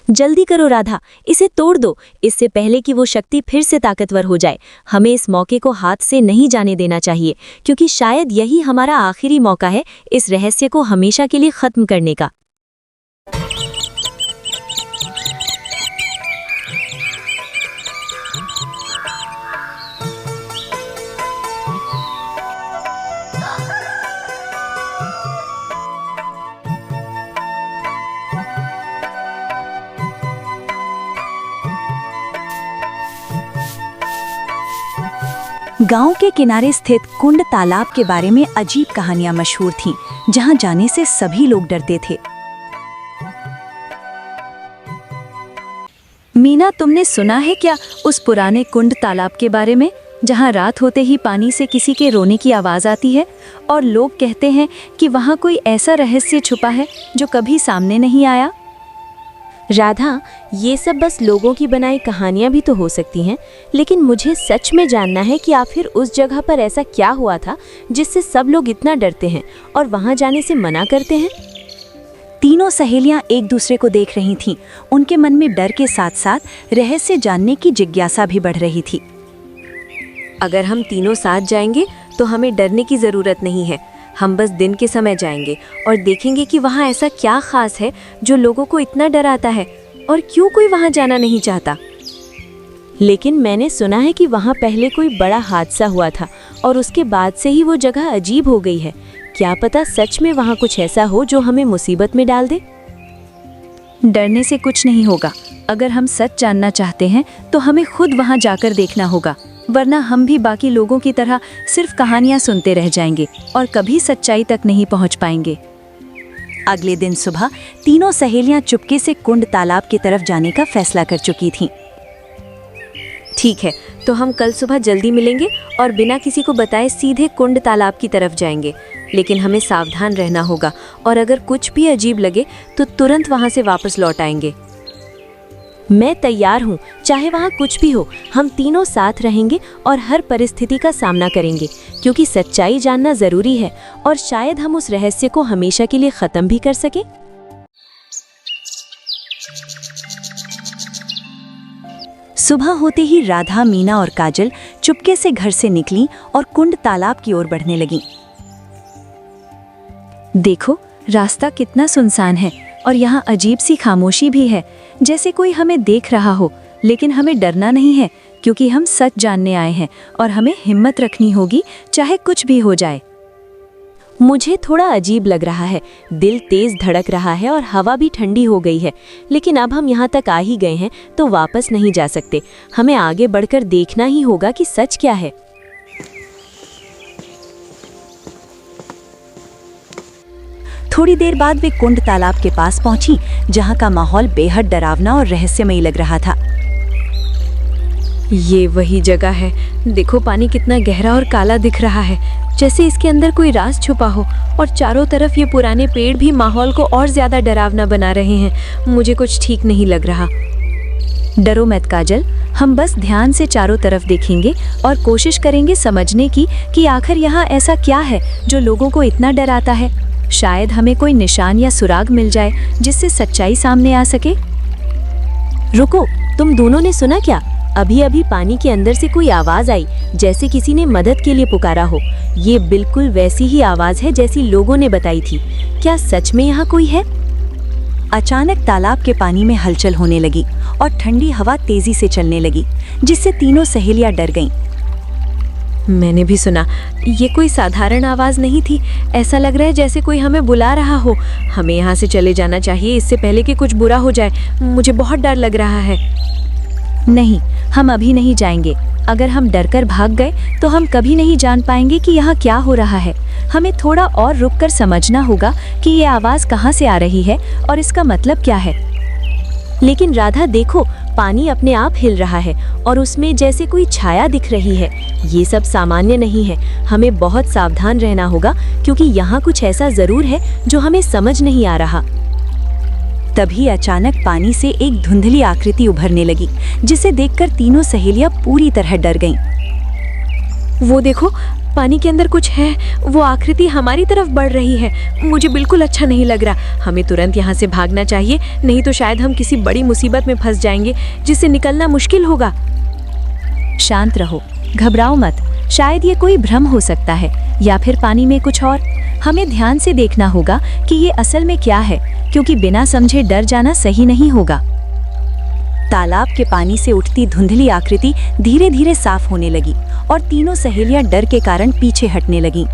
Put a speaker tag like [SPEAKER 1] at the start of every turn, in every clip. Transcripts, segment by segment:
[SPEAKER 1] जल्दी करो राधा, इसे तोड़ दो, इससे पहले कि वो शक्ति फिर से ताकतवर हो जाए। हमें इस मौके को हाथ से नहीं जाने देना चाहिए, क्योंकि शायद यही हमारा आखिरी मौका है इस रहस्य को हमेशा के लिए खत्म करने का।
[SPEAKER 2] गांव के किनारे स्थित कुंड तालाब के बारे में अजीब कहानियां मशहूर थीं, जहां जाने से सभी लोग डरते थे। मीना, तुमने सुना है क्या उस पुराने कुंड तालाब के बारे में, जहां रात होते ही पानी से किसी के रोने की आवाज आती है और लोग कहते हैं कि वहां कोई ऐसा रहस्य छुपा है जो कभी सामने नहीं आया?
[SPEAKER 1] राधा, ये सब बस लोगों की बनाई कहानियां भी तो हो सकती हैं, लेकिन मुझे सच में जानना है कि आखिर उस जगह पर ऐसा क्या हुआ था जिससे सब लोग इतना डरते हैं और वहां जाने से मना करते हैं।
[SPEAKER 2] तीनों सहेलियां एक दूसरे को देख रही थीं। उनके मन में डर के साथ साथ रहस्य जानने की जिज्ञासा भी बढ़ रही थी।
[SPEAKER 1] अगर हम तीनों साथ जाएंगे तो हमें डरने की जरूरत नहीं है। हम बस दिन के समय जाएंगे और देखेंगे कि वहाँ ऐसा क्या खास है जो लोगों को इतना डराता है और क्यों कोई वहाँ जाना नहीं चाहता। लेकिन मैंने सुना है कि वहाँ पहले कोई बड़ा हादसा हुआ था और उसके बाद से ही वो जगह अजीब हो गई है। क्या पता सच में वहाँ कुछ ऐसा हो जो हमें मुसीबत में डाल दे।
[SPEAKER 2] डरने से कुछ नहीं होगा। अगर हम सच जानना चाहते हैं तो हमें खुद वहाँ जाकर देखना होगा, वरना हम भी बाकी लोगों की तरह सिर्फ कहानियां सुनते रह जाएंगे और कभी सच्चाई तक नहीं पहुंच पाएंगे। अगले दिन सुबह तीनों सहेलियां चुपके से कुंड तालाब की तरफ जाने का फैसला कर चुकी थीं।
[SPEAKER 1] ठीक है, तो हम कल सुबह जल्दी मिलेंगे और बिना किसी को बताए सीधे कुंड तालाब की तरफ जाएंगे। लेकिन हमें सावधान रहना होगा और अगर कुछ भी अजीब लगे तो तुरंत वहां से वापस लौट आएंगे। मैं तैयार हूँ, चाहे वहाँ कुछ भी हो, हम तीनों साथ रहेंगे और हर परिस्थिति का सामना करेंगे, क्योंकि सच्चाई जानना जरूरी है और शायद हम उस रहस्य को हमेशा के लिए खत्म भी कर सके।
[SPEAKER 2] सुबह होते ही राधा, मीना और काजल चुपके से घर से निकलीं और कुंड तालाब की ओर बढ़ने लगीं। देखो, रास्ता कितना सुनसान है और यहाँ अजीब सी खामोशी भी है, जैसे कोई हमें देख रहा हो। लेकिन हमें डरना नहीं है, क्योंकि हम सच जानने आए हैं और हमें हिम्मत रखनी होगी, चाहे कुछ भी हो जाए।
[SPEAKER 1] मुझे थोड़ा अजीब लग रहा है, दिल तेज धड़क रहा है और हवा भी ठंडी हो गई है। लेकिन अब हम यहाँ तक आ ही गए हैं तो वापस नहीं जा सकते। हमें आगे बढ़कर देखना ही होगा कि सच क्या है।
[SPEAKER 2] थोड़ी देर बाद वे कुंड तालाब के पास पहुंची, जहां का माहौल बेहद डरावना और रहस्यमयी लग रहा था।
[SPEAKER 1] ये वही जगह है। देखो, पानी कितना गहरा और काला दिख रहा है, जैसे इसके अंदर कोई राज छुपा हो। और चारों तरफ ये पुराने पेड़ भी माहौल को और ज्यादा डरावना बना रहे हैं। मुझे कुछ ठीक नहीं लग रहा।
[SPEAKER 2] डरो मत काजल, हम बस ध्यान से चारों तरफ देखेंगे और कोशिश करेंगे समझने की कि आखिर यहाँ ऐसा क्या है जो लोगों को इतना डराता है। शायद हमें कोई निशान या सुराग मिल जाए जिससे सच्चाई सामने आ सके।
[SPEAKER 1] रुको, तुम दोनों ने सुना क्या? अभी अभी पानी के अंदर से कोई आवाज आई, जैसे किसी ने मदद के लिए पुकारा हो। ये बिल्कुल वैसी ही आवाज है जैसी लोगों ने बताई थी। क्या सच में यहाँ कोई है?
[SPEAKER 2] अचानक तालाब के पानी में हलचल होने लगी और ठंडी हवा तेजी से चलने लगी, जिससे तीनों सहेलियां डर गईं।
[SPEAKER 1] मैंने भी सुना। ये कोई साधारण आवाज नहीं थी। ऐसा लग रहा है जैसे कोई हमें बुला रहा हो। हमें यहाँ से चले जाना चाहिए, इससे पहले कि कुछ बुरा हो जाए। मुझे बहुत डर लग रहा है।
[SPEAKER 2] नहीं, हम अभी नहीं जाएंगे। अगर हम डरकर भाग गए तो हम कभी नहीं जान पाएंगे कि यहाँ क्या हो रहा है। हमें थोड़ा और रुककर समझना होगा कि ये आवाज कहाँ से आ रही है और इसका मतलब क्या है।
[SPEAKER 1] लेकिन राधा देखो, पानी अपने आप हिल रहा है और उसमें जैसे कोई छाया दिख रही है। ये सब सामान्य नहीं है। हमें बहुत सावधान रहना होगा, क्योंकि यहाँ कुछ ऐसा जरूर है जो हमें समझ नहीं आ रहा।
[SPEAKER 2] तभी अचानक पानी से एक धुंधली आकृति उभरने लगी, जिसे देखकर तीनों सहेलियां पूरी तरह डर गईं।
[SPEAKER 1] वो देखो, पानी के अंदर कुछ है। वो आकृति हमारी तरफ बढ़ रही है। मुझे बिल्कुल अच्छा नहीं लग रहा। हमें तुरंत यहाँ से भागना चाहिए, नहीं तो शायद हम किसी बड़ी मुसीबत में फंस जाएंगे जिससे निकलना मुश्किल होगा।
[SPEAKER 2] शांत रहो, घबराओ मत। शायद ये कोई भ्रम हो सकता है या फिर पानी में कुछ और। हमें ध्यान से देखना होगा कि ये असल में क्या है, क्योंकि बिना समझे डर जाना सही नहीं होगा। तालाब के पानी से उठती धुंधली आकृति धीरे धीरे साफ होने लगी और तीनों सहेलियां डर के कारण पीछे हटने लगीं।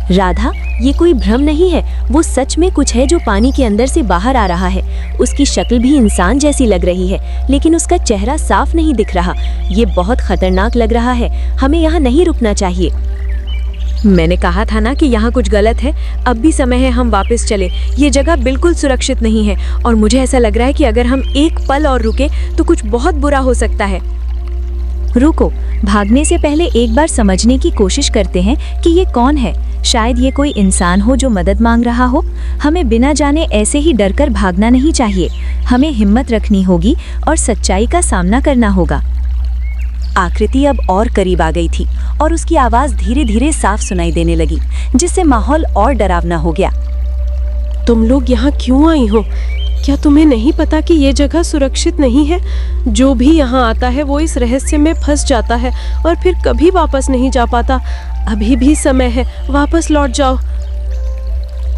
[SPEAKER 2] राधा, ये कोई भ्रम नहीं है, वो सच में कुछ है जो पानी के अंदर से बाहर आ रहा है। उसकी शक्ल भी इंसान जैसी लग रही है, लेकिन उसका चेहरा साफ नहीं दिख रहा। ये बहुत खतरनाक लग रहा है। हमें यहाँ नहीं रुकना चाहिए।
[SPEAKER 1] मैंने कहा था ना कि यहाँ कुछ गलत है। अब भी समय है हम वापस चले। ये जगह बिल्कुल सुरक्षित नहीं है और मुझे ऐसा लग रहा है कि अगर हम एक पल और रुके तो कुछ बहुत बुरा हो सकता है।
[SPEAKER 2] रुको, भागने से पहले एक बार समझने की कोशिश करते हैं कि ये कौन है। शायद ये कोई इंसान हो जो मदद मांग रहा हो। हमें बिना जाने ऐसे ही डरकर भागना नहीं चाहिए। हमें हिम्मत रखनी होगी और सच्चाई का सामना करना होगा। आकृति अब और करीब आ गई थी और उसकी आवाज धीरे धीरे साफ सुनाई देने लगी, जिससे माहौल और डरावना हो गया।
[SPEAKER 3] तुम लोग यहाँ क्यों आई हो? क्या तुम्हें नहीं पता कि ये जगह सुरक्षित नहीं है? जो भी यहाँ आता है वो इस रहस्य में फंस जाता है और फिर कभी वापस नहीं जा पाता। अभी भी समय है, वापस लौट जाओ।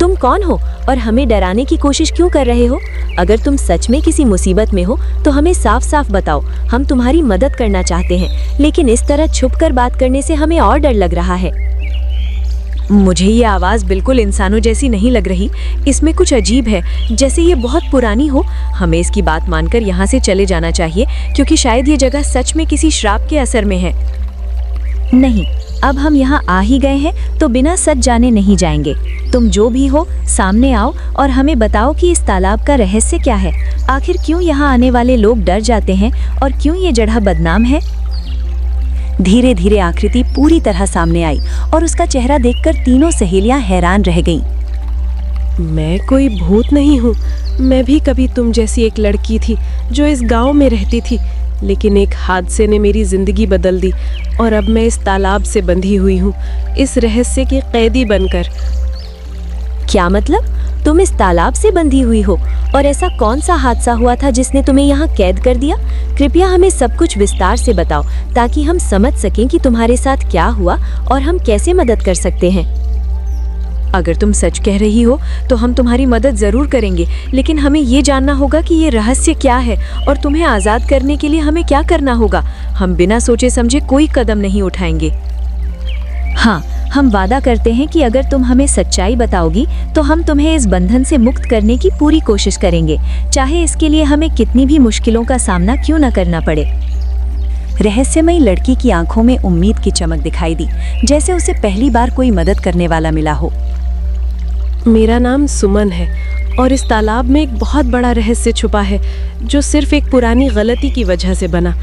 [SPEAKER 1] तुम कौन हो और हमें डराने की कोशिश क्यों कर रहे हो? अगर तुम सच में किसी मुसीबत में हो तो हमें साफ साफ बताओ। हम तुम्हारी मदद करना चाहते हैं, लेकिन इस तरह छुपकर बात करने से हमें और डर लग रहा है। मुझे ये आवाज़ बिल्कुल इंसानों जैसी नहीं लग रही। इसमें कुछ अजीब है, जैसे ये बहुत पुरानी हो। हमें इसकी बात मानकर यहाँ से चले जाना चाहिए, क्योंकि शायद ये जगह सच में किसी श्राप के असर में है।
[SPEAKER 2] नहीं, अब हम यहाँ आ ही गए हैं तो बिना सच जाने नहीं जाएंगे। तुम जो भी हो, सामने आओ और हमें बताओ कि इस तालाब का रहस्य क्या है। आखिर क्यों यहाँ आने वाले लोग डर जाते हैं और क्यों ये जगह बदनाम है? धीरे धीरे आकृति पूरी तरह सामने आई और उसका चेहरा देखकर तीनों सहेलियां हैरान रह गईं।
[SPEAKER 3] मैं कोई भूत नहीं हूँ। मैं भी कभी तुम जैसी एक लड़की थी जो इस गांव में रहती थी, लेकिन एक हादसे ने मेरी जिंदगी बदल दी और अब मैं इस तालाब से बंधी हुई हूँ, इस रहस्य की कैदी बनकर।
[SPEAKER 1] क्या मतलब? तुम इस तालाब से बंधी हुई हो? और ऐसा कौन सा हादसा हुआ था जिसने तुम्हें यहाँ कैद कर दिया? कृपया हमें सब कुछ विस्तार से बताओ, ताकि हम समझ सकें कि तुम्हारे साथ क्या हुआ और हम कैसे मदद कर सकते हैं। अगर तुम सच कह रही हो तो हम तुम्हारी मदद जरूर करेंगे, लेकिन हमें ये जानना होगा कि ये रहस्य क्या है और तुम्हें आज़ाद करने के लिए हमें क्या करना होगा। हम बिना सोचे समझे कोई कदम नहीं उठाएंगे।
[SPEAKER 2] हाँ, हम वादा करते हैं कि अगर तुम हमें सच्चाई बताओगी तो हम तुम्हें इस बंधन से मुक्त करने की पूरी कोशिश करेंगे, चाहे इसके लिए हमें कितनी भी मुश्किलों का सामना क्यों न करना पड़े। रहस्यमयी लड़की की आंखों में उम्मीद की चमक दिखाई दी, जैसे उसे पहली बार कोई मदद करने वाला मिला हो।
[SPEAKER 3] मेरा नाम सुमन है और इस तालाब में एक बहुत बड़ा रहस्य छुपा है, जो सिर्फ एक पुरानी गलती की वजह से बना।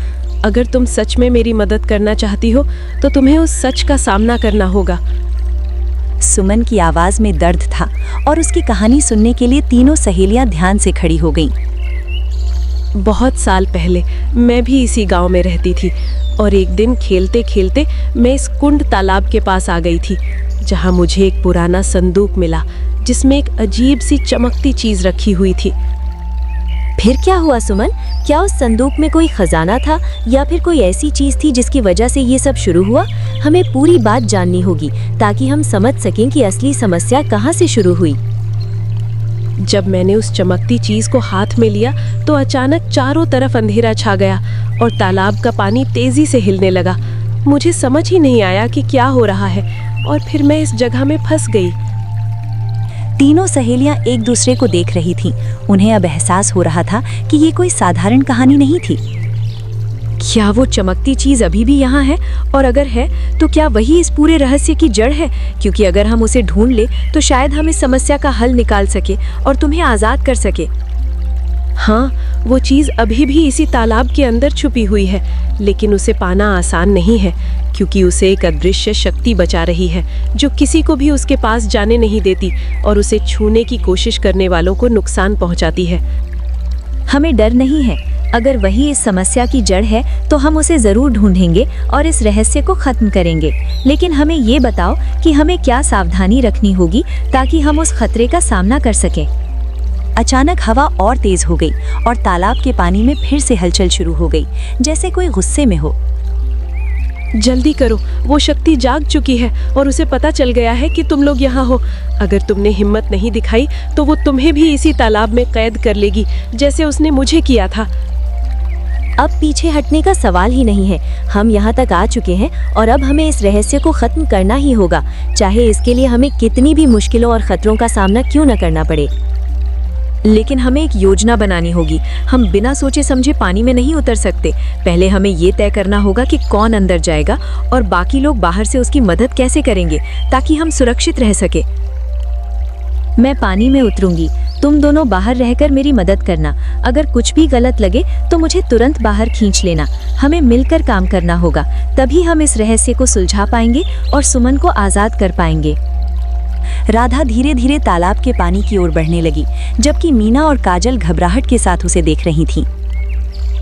[SPEAKER 3] अगर तुम सच में मेरी मदद करना चाहती हो तो तुम्हें उस सच का सामना करना होगा।
[SPEAKER 2] सुमन की आवाज में दर्द था और उसकी कहानी सुनने के लिए तीनों सहेलियां ध्यान से खड़ी हो गईं।
[SPEAKER 3] बहुत साल पहले मैं भी इसी गांव में रहती थी और एक दिन खेलते खेलते मैं इस कुंड तालाब के पास आ गई थी, जहां मुझे एक पुराना संदूक मिला जिसमें एक अजीब सी चमकती चीज रखी हुई थी।
[SPEAKER 1] फिर क्या हुआ सुमन? क्या उस संदूक में कोई खजाना था या फिर कोई ऐसी चीज थी जिसकी वजह से ये सब शुरू हुआ? हमें पूरी बात जाननी होगी ताकि हम समझ सकें कि असली समस्या कहाँ से शुरू हुई।
[SPEAKER 3] जब मैंने उस चमकती चीज को हाथ में लिया तो अचानक चारों तरफ अंधेरा छा गया और तालाब का पानी तेजी से हिलने लगा। मुझे समझ ही नहीं आया कि क्या हो रहा है और फिर मैं इस जगह में फंस गई।
[SPEAKER 2] तीनों सहेलियां एक दूसरे को देख रही थीं। उन्हें अब एहसास हो रहा था कि ये कोई साधारण कहानी नहीं थी।
[SPEAKER 1] क्या वो चमकती चीज अभी भी यहाँ है? और अगर है तो क्या वही इस पूरे रहस्य की जड़ है? क्योंकि अगर हम उसे ढूंढ ले तो शायद हम इस समस्या का हल निकाल सके और तुम्हें आजाद कर सके।
[SPEAKER 3] हाँ, वो चीज अभी भी इसी तालाब के अंदर छुपी हुई है, लेकिन उसे पाना आसान नहीं है, क्योंकि उसे एक अदृश्य शक्ति बचा रही है जो किसी को भी उसके पास जाने नहीं देती और उसे छूने की कोशिश करने वालों को नुकसान पहुंचाती है।
[SPEAKER 2] हमें डर नहीं है, अगर वही इस समस्या की जड़ है तो हम उसे जरूर ढूंढेंगे और इस रहस्य को खत्म करेंगे। लेकिन हमें ये बताओ कि हमें क्या सावधानी रखनी होगी ताकि हम उस खतरे का सामना कर सकें।
[SPEAKER 4] अचानक हवा और तेज हो गई और तालाब के पानी में फिर से हलचल शुरू हो गई, जैसे कोई गुस्से में हो।
[SPEAKER 3] जल्दी करो, वो शक्ति जाग चुकी है और उसे पता चल गया है कि तुम लोग यहाँ हो। अगर तुमने हिम्मत नहीं दिखाई तो वो तुम्हें भी इसी तालाब में कैद कर लेगी, जैसे उसने मुझे किया था।
[SPEAKER 1] अब पीछे हटने का सवाल ही नहीं है। हम यहाँ तक आ चुके हैं और अब हमें इस रहस्य को खत्म करना ही होगा, चाहे इसके लिए हमें कितनी भी मुश्किलों और खतरों का सामना क्यों न करना पड़े। लेकिन हमें एक योजना बनानी होगी। हम बिना सोचे समझे पानी में नहीं उतर सकते। पहले हमें ये तय करना होगा कि कौन अंदर जाएगा और बाकी लोग बाहर से उसकी मदद कैसे करेंगे ताकि हम सुरक्षित रह सके।
[SPEAKER 2] मैं पानी में उतरूंगी, तुम दोनों बाहर रहकर मेरी मदद करना। अगर कुछ भी गलत लगे तो मुझे तुरंत बाहर खींच लेना। हमें मिलकर काम करना होगा, तभी हम इस रहस्य को सुलझा पाएंगे और सुमन को आजाद कर पाएंगे।
[SPEAKER 4] राधा धीरे धीरे तालाब के पानी की ओर बढ़ने लगी, जबकि मीना और काजल घबराहट के साथ उसे देख रही थीं।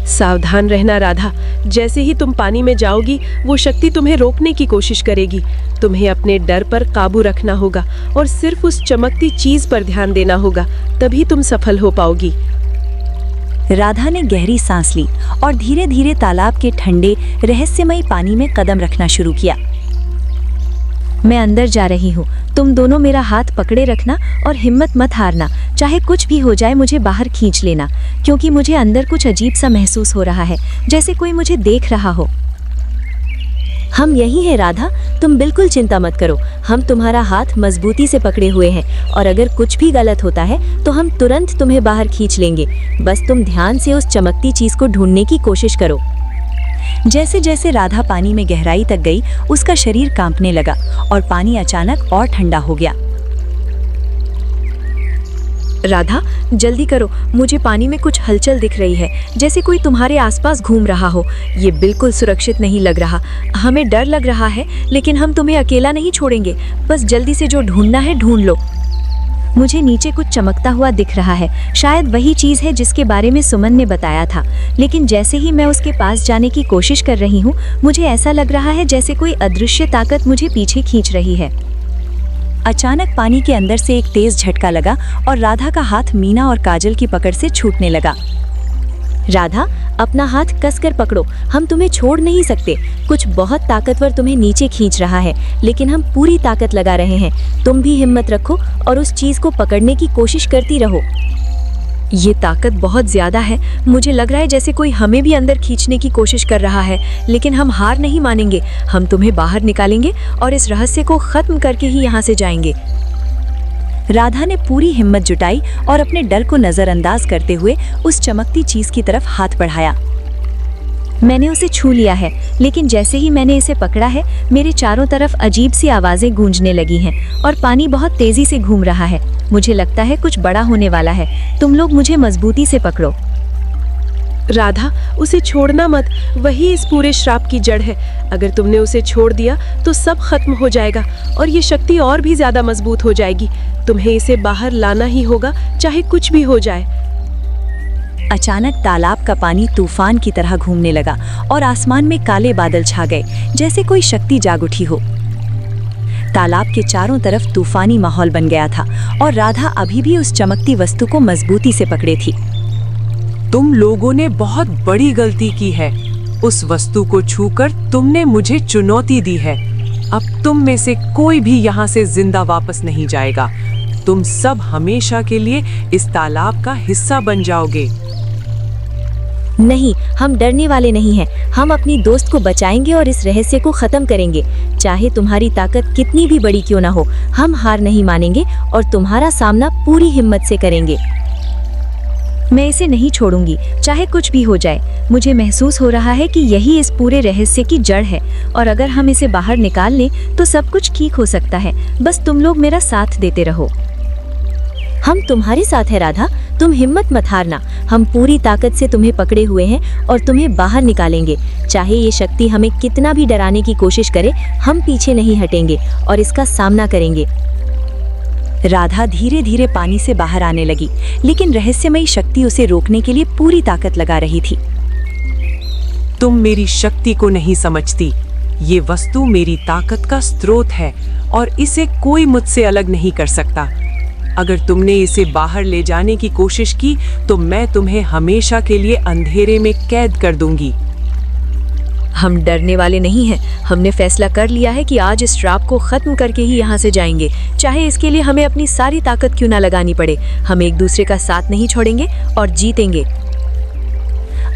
[SPEAKER 3] सावधान रहना राधा, जैसे ही तुम पानी में जाओगी वो शक्ति तुम्हें रोकने की कोशिश करेगी। तुम्हें अपने डर पर काबू रखना होगा और सिर्फ उस चमकती चीज पर ध्यान देना होगा, तभी तुम सफल हो पाओगी।
[SPEAKER 4] राधा ने गहरी सांस ली और धीरे धीरे तालाब के ठंडे रहस्यमयी पानी में कदम रखना शुरू किया।
[SPEAKER 2] मैं अंदर जा रही हूँ, तुम दोनों मेरा हाथ पकड़े रखना और हिम्मत मत हारना। चाहे कुछ भी हो जाए मुझे बाहर खींच लेना, क्योंकि मुझे अंदर कुछ अजीब सा महसूस हो रहा है, जैसे कोई मुझे देख रहा हो।
[SPEAKER 1] हम यही हैं राधा, तुम बिल्कुल चिंता मत करो। हम तुम्हारा हाथ मजबूती से पकड़े हुए हैं और अगर कुछ भी गलत होता है तो हम तुरंत तुम्हें बाहर खींच लेंगे। बस तुम ध्यान से उस चमकती चीज को ढूंढने की कोशिश करो।
[SPEAKER 4] जैसे जैसे राधा पानी में गहराई तक गई, उसका शरीर कांपने लगा और पानी अचानक और ठंडा हो गया।
[SPEAKER 1] राधा जल्दी करो, मुझे पानी में कुछ हलचल दिख रही है, जैसे कोई तुम्हारे आसपास घूम रहा हो। ये बिल्कुल सुरक्षित नहीं लग रहा। हमें डर लग रहा है, लेकिन हम तुम्हें अकेला नहीं छोड़ेंगे। बस जल्दी से जो ढूंढना है ढूंढ लो।
[SPEAKER 2] मुझे नीचे कुछ चमकता हुआ दिख रहा है, शायद वही चीज है जिसके बारे में सुमन ने बताया था। लेकिन जैसे ही मैं उसके पास जाने की कोशिश कर रही हूँ, मुझे ऐसा लग रहा है जैसे कोई अदृश्य ताकत मुझे पीछे खींच रही है।
[SPEAKER 4] अचानक पानी के अंदर से एक तेज झटका लगा और राधा का हाथ मीना और काजल की पकड़ से छूटने लगा।
[SPEAKER 1] राधा अपना हाथ कसकर पकड़ो, हम तुम्हें छोड़ नहीं सकते। कुछ बहुत ताकतवर तुम्हें नीचे खींच रहा है, लेकिन हम पूरी ताकत लगा रहे हैं। तुम भी हिम्मत रखो और उस चीज को पकड़ने की कोशिश करती रहो। ये ताकत बहुत ज्यादा है, मुझे लग रहा है जैसे कोई हमें भी अंदर खींचने की कोशिश कर रहा है, लेकिन हम हार नहीं मानेंगे। हम तुम्हें बाहर निकालेंगे और इस रहस्य को खत्म करके ही यहाँ से जाएंगे।
[SPEAKER 4] राधा ने पूरी हिम्मत जुटाई और अपने डर को नजरअंदाज करते हुए उस चमकती चीज की तरफ हाथ बढ़ाया।
[SPEAKER 2] मैंने उसे छू लिया है, लेकिन जैसे ही मैंने इसे पकड़ा है, मेरे चारों तरफ अजीब सी आवाजें गूंजने लगी हैं और पानी बहुत तेजी से घूम रहा है। मुझे लगता है कुछ बड़ा होने वाला है। तुम लोग मुझे मजबूती से पकड़ो।
[SPEAKER 3] राधा उसे छोड़ना मत, वही इस पूरे श्राप की जड़ है। अगर तुमने उसे छोड़ दिया तो सब खत्म हो जाएगा और ये शक्ति और भी ज्यादा मजबूत हो जाएगी। तुम्हें इसे बाहर लाना ही होगा, चाहे कुछ भी हो जाए।
[SPEAKER 4] अचानक तालाब का पानी तूफान की तरह घूमने लगा और आसमान में काले बादल छा गए, जैसे कोई शक्ति जाग उठी हो। तालाब के चारों तरफ तूफानी माहौल बन गया था और राधा अभी भी उस चमकती वस्तु को मजबूती से पकड़े थी।
[SPEAKER 5] तुम लोगों ने बहुत बड़ी गलती की है। उस वस्तु को छूकर तुमने मुझे चुनौती दी है। अब तुम में से कोई भी यहाँ से जिंदा वापस नहीं जाएगा। तुम सब हमेशा के लिए इस तालाब का हिस्सा बन जाओगे।
[SPEAKER 1] नहीं, हम डरने वाले नहीं हैं। हम अपनी दोस्त को बचाएंगे और इस रहस्य को खत्म करेंगे। चाहे तुम्हारी ताकत कितनी भी बड़ी क्यों ना हो, हम हार नहीं मानेंगे और तुम्हारा सामना पूरी हिम्मत से करेंगे।
[SPEAKER 2] मैं इसे नहीं छोड़ूंगी, चाहे कुछ भी हो जाए। मुझे महसूस हो रहा है कि यही इस पूरे रहस्य की जड़ है और अगर हम इसे बाहर निकाल लें तो सब कुछ ठीक हो सकता है। बस तुम लोग मेरा साथ देते रहो।
[SPEAKER 1] हम तुम्हारे साथ हैं राधा, तुम हिम्मत मत हारना। हम पूरी ताकत से तुम्हें पकड़े हुए हैं और तुम्हें बाहर निकालेंगे। चाहे ये शक्ति हमें कितना भी डराने की कोशिश करे, हम पीछे नहीं हटेंगे और इसका सामना करेंगे।
[SPEAKER 4] राधा धीरे धीरे पानी से बाहर आने लगी, लेकिन रहस्यमयी शक्ति उसे रोकने के लिए पूरी ताकत लगा रही थी।
[SPEAKER 5] तुम मेरी शक्ति को नहीं समझती। ये वस्तु मेरी ताकत का स्रोत है और इसे कोई मुझसे अलग नहीं कर सकता। अगर तुमने इसे बाहर ले जाने की कोशिश की तो मैं तुम्हें हमेशा के लिए अंधेरे में कैद कर दूंगी।
[SPEAKER 1] हम डरने वाले नहीं हैं। हमने फैसला कर लिया है कि आज इस श्राप को खत्म करके ही यहाँ से जाएंगे, चाहे इसके लिए हमें अपनी सारी ताकत क्यों ना लगानी पड़े। हम एक दूसरे का साथ नहीं छोड़ेंगे और जीतेंगे।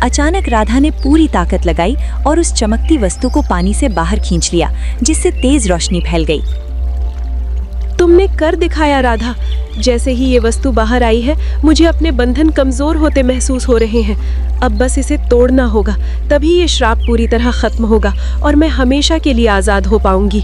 [SPEAKER 4] अचानक राधा ने पूरी ताकत लगाई और उस चमकती वस्तु को पानी से बाहर खींच लिया, जिससे तेज रोशनी फैल गई।
[SPEAKER 3] तुमने कर दिखाया राधा। जैसे ही ये वस्तु बाहर आई है, मुझे अपने बंधन कमजोर होते महसूस हो रहे हैं। अब बस इसे तोड़ना होगा, तभी ये श्राप पूरी तरह खत्म होगा और मैं हमेशा के लिए आजाद हो पाऊंगी।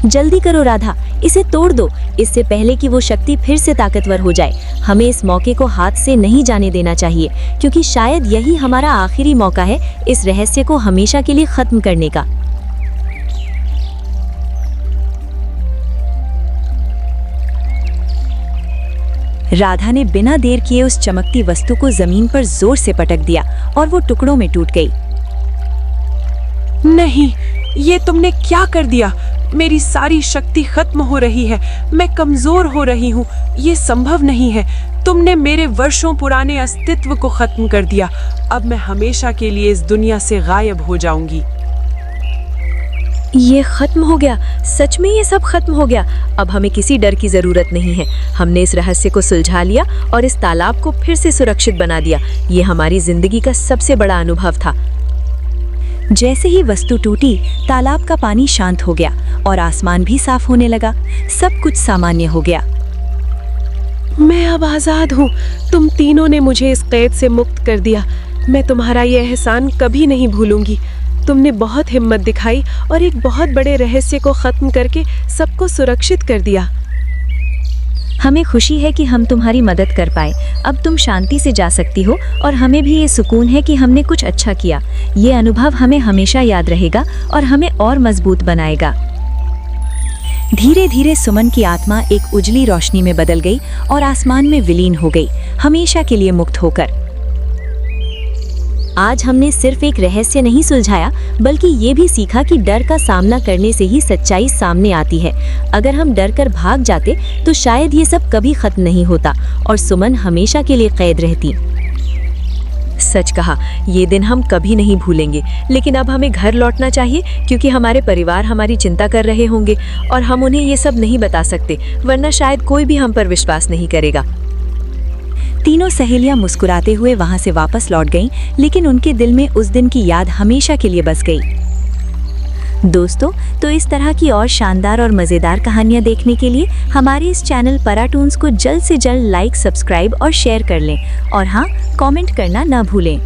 [SPEAKER 2] जल्दी करो राधा, इसे तोड़ दो, इससे पहले कि वो शक्ति फिर से ताकतवर हो जाए। हमें इस मौके को हाथ से नहीं जाने देना चाहिए, क्योंकि शायद यही हमारा आखिरी मौका है इस रहस्य को हमेशा के लिए खत्म करने का।
[SPEAKER 4] राधा ने बिना देर किए उस चमकती वस्तु को जमीन पर जोर से पटक दिया और वो टुकड़ों में टूट गई।
[SPEAKER 5] नहीं, ये तुमने क्या कर दिया? मेरी सारी शक्ति खत्म हो रही है। मैं कमजोर हो रही हूँ। ये संभव नहीं है। तुमने मेरे वर्षों पुराने अस्तित्व को खत्म कर दिया। अब मैं हमेशा के लिए इस दुनिया से गायब हो जाऊंगी।
[SPEAKER 1] ये खत्म हो गया। सच में ये सब खत्म हो गया। अब हमें किसी डर की जरूरत नहीं है। हमने इस रहस्य को सुलझा लिया और इस तालाब को फिर से सुरक्षित बना दिया। ये हमारी जिंदगी का सबसे बड़ा अनुभव था।
[SPEAKER 4] जैसे ही वस्तु टूटी, तालाब का पानी शांत हो गया और आसमान भी साफ होने लगा। सब कुछ सामान्य हो गया।
[SPEAKER 3] मैं अब आजाद हूँ। तुम तीनों ने मुझे इस कैद से मुक्त कर दिया। मैं तुम्हारा ये एहसान कभी नहीं भूलूंगी। तुमने बहुत हिम्मत दिखाई और एक बहुत बड़े रहस्य को खत्म करके सबको सुरक्षित कर दिया।
[SPEAKER 2] हमें खुशी है कि हम तुम्हारी मदद कर पाए। अब तुम शांति से जा सकती हो और हमें भी ये सुकून है कि हमने कुछ अच्छा किया। ये अनुभव हमें हमेशा याद रहेगा और हमें और मजबूत बनाएगा।
[SPEAKER 4] धीरे धीरे सुमन की आत्मा एक उजली रोशनी में बदल गई और आसमान में विलीन हो गई, हमेशा के लिए मुक्त होकर।
[SPEAKER 2] आज हमने सिर्फ एक रहस्य नहीं सुलझाया, बल्कि ये भी सीखा कि डर का सामना करने से ही सच्चाई सामने आती है। अगर हम डर कर भाग जाते तो शायद ये सब कभी खत्म नहीं होता और सुमन हमेशा के लिए कैद रहती।
[SPEAKER 1] सच कहा, ये दिन हम कभी नहीं भूलेंगे। लेकिन अब हमें घर लौटना चाहिए, क्योंकि हमारे परिवार हमारी चिंता कर रहे होंगे और हम उन्हें ये सब नहीं बता सकते, वरना शायद कोई भी हम पर विश्वास नहीं करेगा।
[SPEAKER 4] तीनों सहेलियां मुस्कुराते हुए वहां से वापस लौट गईं, लेकिन उनके दिल में उस दिन की याद हमेशा के लिए बस गई।
[SPEAKER 2] दोस्तों, तो इस तरह की और शानदार और मज़ेदार कहानियां देखने के लिए हमारे इस चैनल पराटून्स को जल्द से जल्द लाइक, सब्सक्राइब और शेयर कर लें। और हाँ, कमेंट करना ना भूलें।